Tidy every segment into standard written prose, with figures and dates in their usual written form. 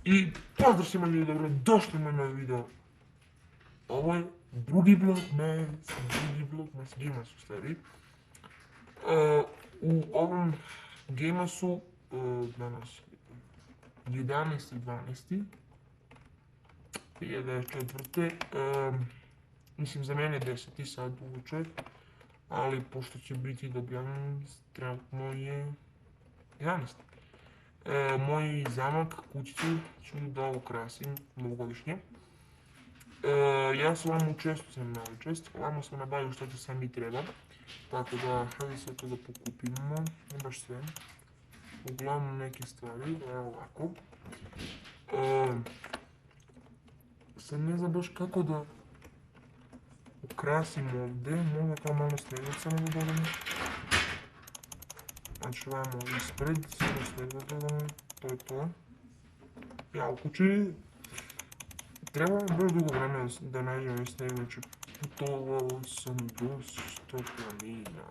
I pozdrav svima ljudi, dobro došli u moj novi video. Ovo je drugi Vlogmas Gamers u stvari. U ovom Gamersu danas 11.12.2024. Mislim za mene 10 sad uveče, ali pošto će biti dobijan trenutno je 11. Moj zamak, kućicu ću da ukrasim novogodišnje. Ja se ovamo često sam na ovaj čest, ovamo sam nabavio što će sam i treba. Tako da, hajde sve to da pokupimo, ne baš sve. Uglavnom neke stvari, evo ovako. Sad ne znam baš kako da ukrasim ovdje, možda kao malo snežica ne dodamo. Znači ovamo ispred, samo snega dodamo, to je to. Ja u kući treba baš dugo vremena da nađem ovaj sneg, znači putovao sam dosta planina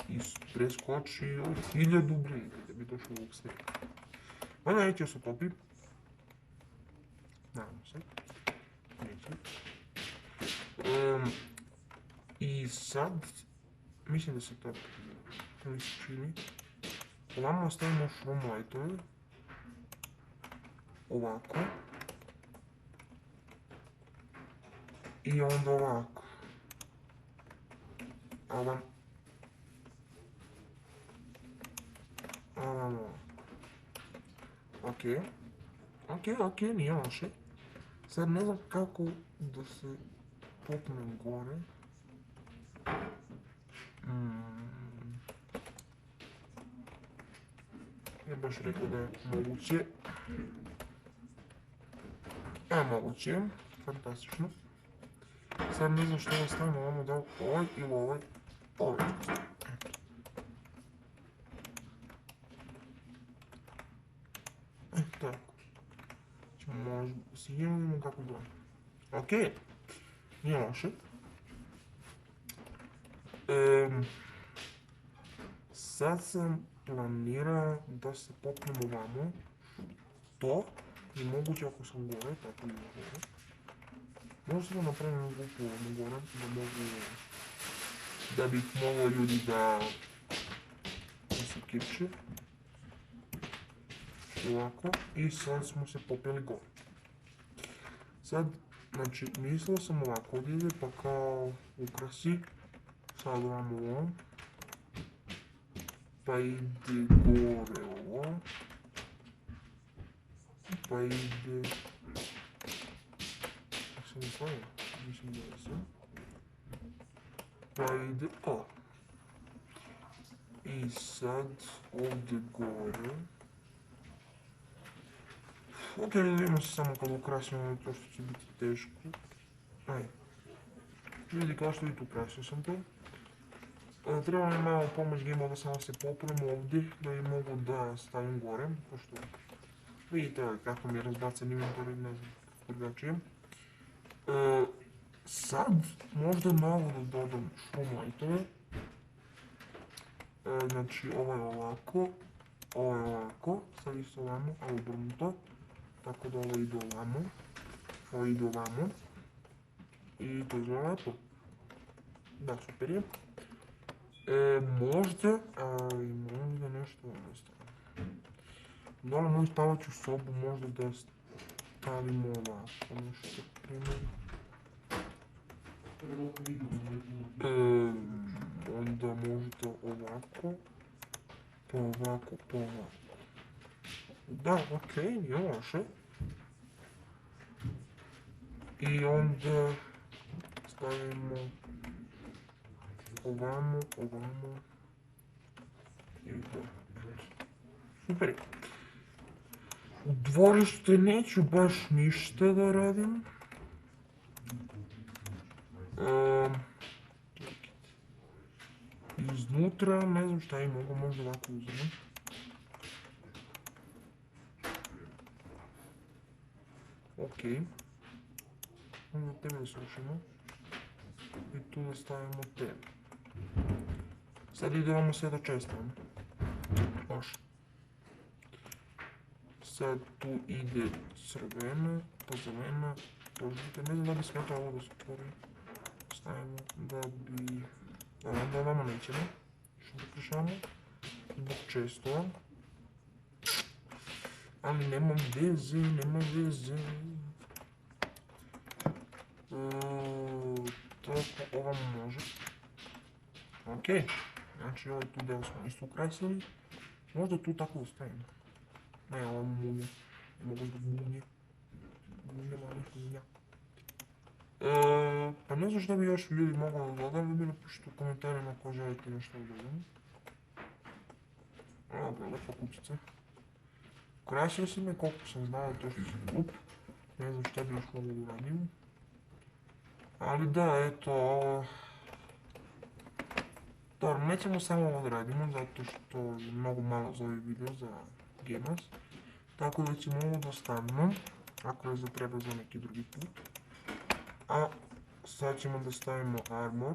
i preskočio 1000 briga da bi došao ovog snega. Mada neće se topi. Nadam se. Neće. I sad, mislim da se topi. To mi se čini. Ovamo ostavimo šrom lightove. Ovako. I onda ovako. Ovamo. Ok, nije loše. Sad ne znam kako da se popnem gore. Ja baš rekao da je moguće. Moguće je. Fantastično. Sad ne znam što da stavimo ovamo, da ovaj ili ovaj. Ovaj. Tako. Možda si imamo kako gleda. Ok. Nije loše. Sad sam planirao da se popnem ovamo. To. I moguće ako sam gore, tako i gore. Možda da napravim grupu ovamo gore, da bih mogao ljudi da se kipče. Ovako, i sad smo se popeli gore. Sad, znači, mislio sam ovako da ide, pa kao ukrasi. Sad ovamo ovo. Pa ide gore ovo. Pa ide... Sam ne stavio? Mislim da sam. Pa ide ovo. I sad ovdje gore. Ok, vidimo se samo kad ukrasimo to što će biti teško. Ajde. Vidi kao što vidite ukrasio sam to. Treba mi malo pomoć game da samo se poprem ovdje, da im mogu da stavim gore, pošto vidite kako mi je razbacan inventory, ne znam kako drugačije. Sad možda malo da dodam shroom lightove. Znači ovo je ovako, sad isto ovamo, a obrnuto. Tako da ovo ide ovamo, ovo ide ovamo. I to je lepo. Da, super je. Možda nešto ovdje stavimo. Dole moju spavaću sobu možda da stavimo ovako nešto primjer. Onda možda ovako, pa ovako. Da, okej, nije loše. I onda stavimo ovamo i to. Super. U dvorište neću baš ništa da radim. Iznutra ne znam šta im mogu možda ovako uzeti. Ok. Onda tebe srušimo. I tu da stavimo tebe. Sad idemo sve da čestamo. Može. Sad tu ide crvena, pa zelena, pa žuta. Ne znam da bi smetalo ovo da se otvori. Stavimo da bi... Da vama nećemo. Što da prišamo. Zbog često. Ali nema veze, nema veze. Toliko ovamo može. Okej. Znači ovaj tu deo smo isto ukrasili. Možda tu tako ostavimo. Ne, ovo munje. Ne mogu zbog munje. Munje, malih munja. Pa ne znam šta bi još ljudi mogli da dodam, vi mi napišite u komentarima ako želite nešto da dodam. Evo ga, lepa kućica. Krasio si me koliko sam znao to što sam glup. Ne znam šta bi još mogli da uradim. Ali da, eto, dobro, nećemo samo ovo da radimo, zato što je mnogo malo za ovaj video, za Gamers. Tako da ćemo ovo da ostavimo, ako je za treba za neki drugi put. A sad ćemo da stavimo armor.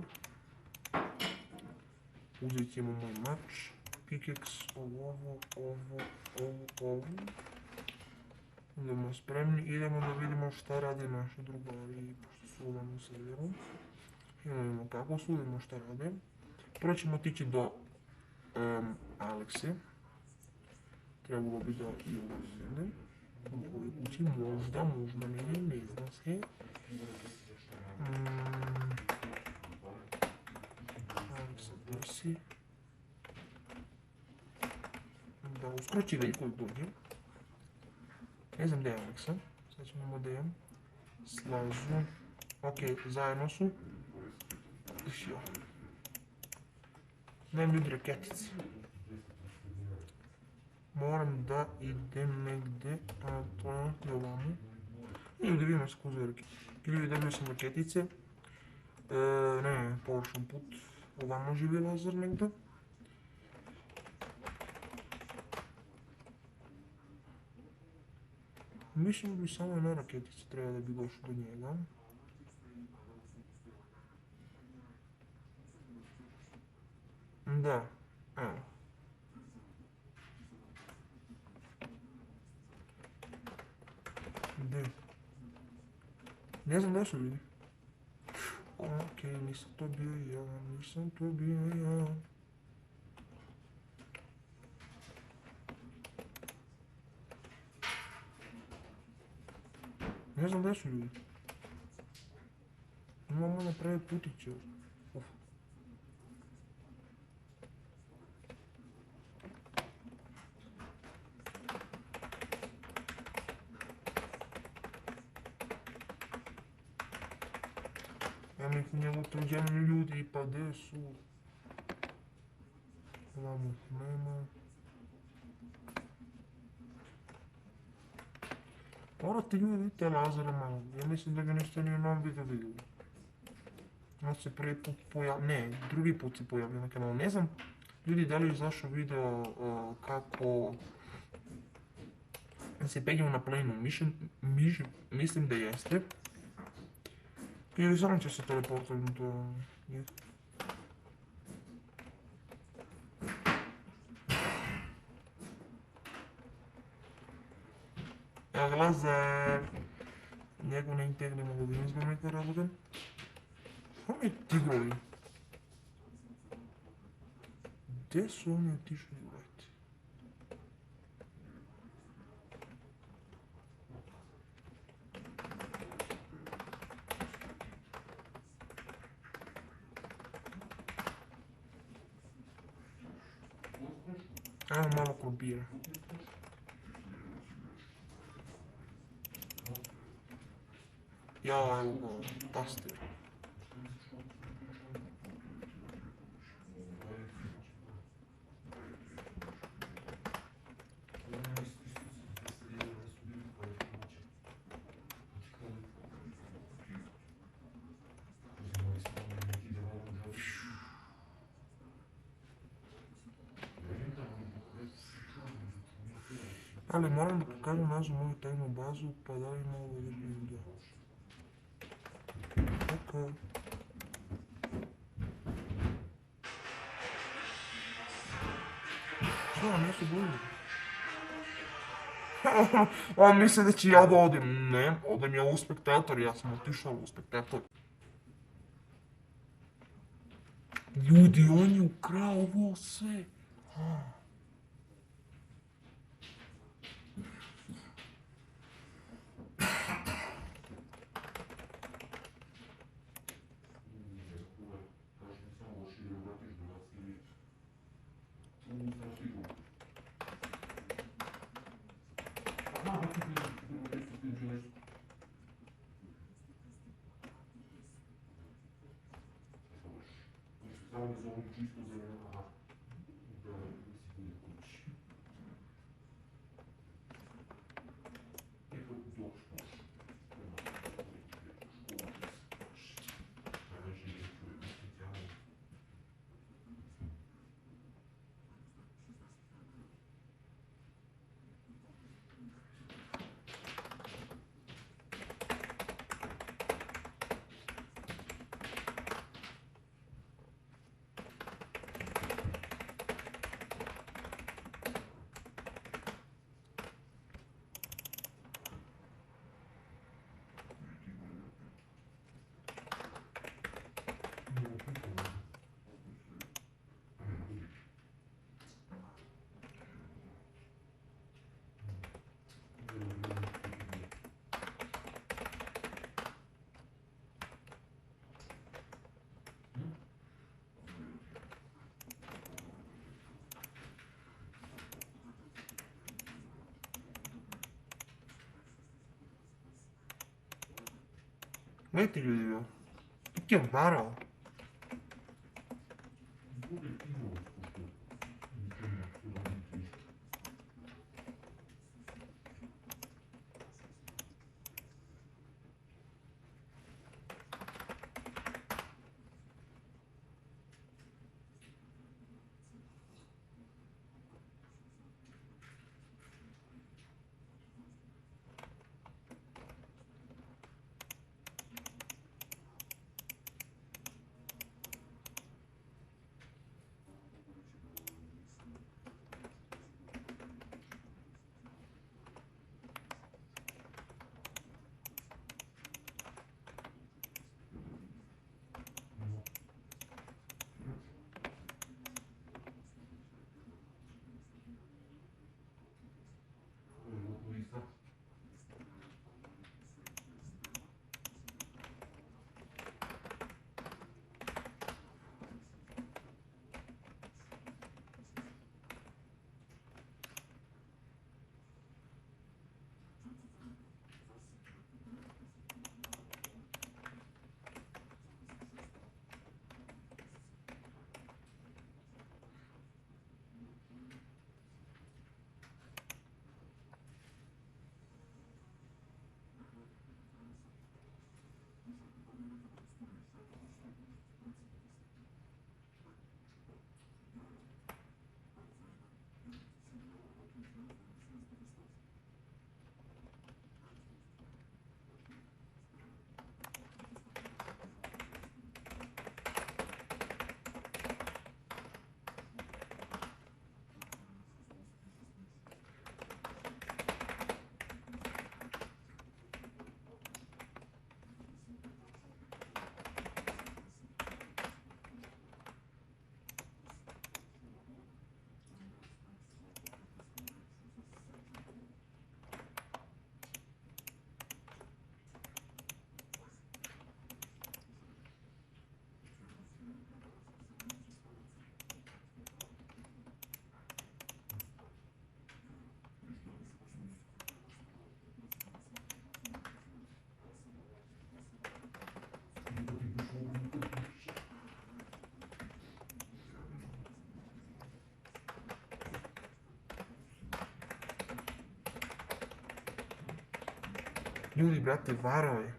Uzet ćemo moj mač, pickaxe, ovo. Idemo spremni, idemo da vidimo šta rade naši drugari, pošto su nam u serveru. Idemo kako su, vidimo šta rade. Prvo ćemo otići do Alekse. Trebalo bi da i ovo izvedem. U ovoj kući, možda ne zna se. Aleksa desi. Da, uskoro će veliko dođe. Ne znam gdje je Aleksa. Sad ćemo modem. Slažu. Ok, zajedno su. Ufjo. Nemam ljudi raketice. Moram da idem negdje, a to je ovamo. I ovdje vidimo se kuzu raketice. Ili dobio sam raketice. Ne, površan put. Ovamo živi lazer negdje. Mislim da bi samo jedna raketica treba da bi došlo do njega. Da, evo. Gdje? Ne znam da su ljudi. Okej, nisam to bio ja. Ne znam da su ljudi. Imamo napraviti putiće. Ja nek njemu tuđeni ljudi, pa gdje su? Ovamo nema. Morate ljudi vidite lazera malo, ja mislim da ga niste ni u novom video vidjeli. On se prvi put pojavio, ne, drugi put se pojavio na kanalu, ne znam ljudi da li je izašao video kako se penjemo na planinu, mislim da jeste. Ili samo će se teleportati do njih. Evo ga Lazar. Njegov ne integrimo ga vidim zbog nekog razloga. Što mi tigrovi? Gdje su oni otišli u let? Ajmo malo krumpira. Ja, evo ga, pastir. Ali moram da pokažem naziv moju tajnu bazu, pa da li ima ovo video. Okej. Što vam jesu bili? On misli da će ja da odim. Ne, odem ja u spektator, ja sam otišao u spektator. Ljudi, on je ukrao ovo sve. Gledajte ljudi, Pik je varao. Ljudi, brate, varao je.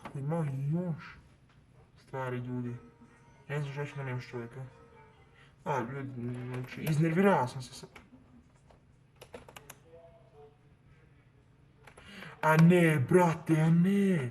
Ako ima još stvari, ljudi. Ne znam što ću na nemaš čovjeka. A, ljudi, znači, iznervirao sam se sad. A ne, brate, a ne.